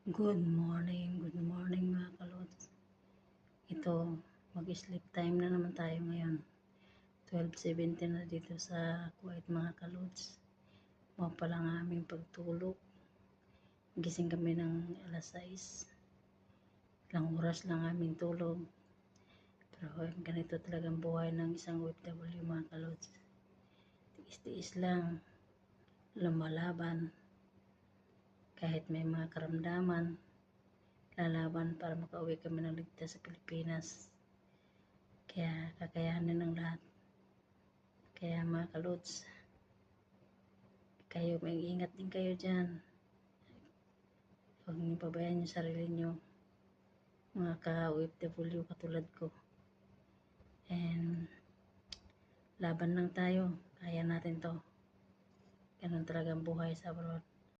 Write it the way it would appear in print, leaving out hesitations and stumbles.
Good morning mga kalods. Ito, mag-sleep time na naman tayo ngayon. 12:17 na dito sa Kuwait mga kalods. Mga pa lang aming pagtulog. Gising kami ng alas 6. Ilang oras lang aming tulog. Pero ganito talagang buhay ng isang OFW mga kalods. Tiis-tiis lang. Lumalaban. Kahit may mga karamdaman, lalaban para makauwi kami ng ligtas sa Pilipinas. Kaya kakayanin ng lahat. Kaya mga kalods, kayo mag-ingat din kayo dyan. Huwag niyo pabayaan yung sarili niyo, mga ka-OFW katulad ko. And laban lang tayo, kaya natin to. Ganun talagang buhay sa abroad.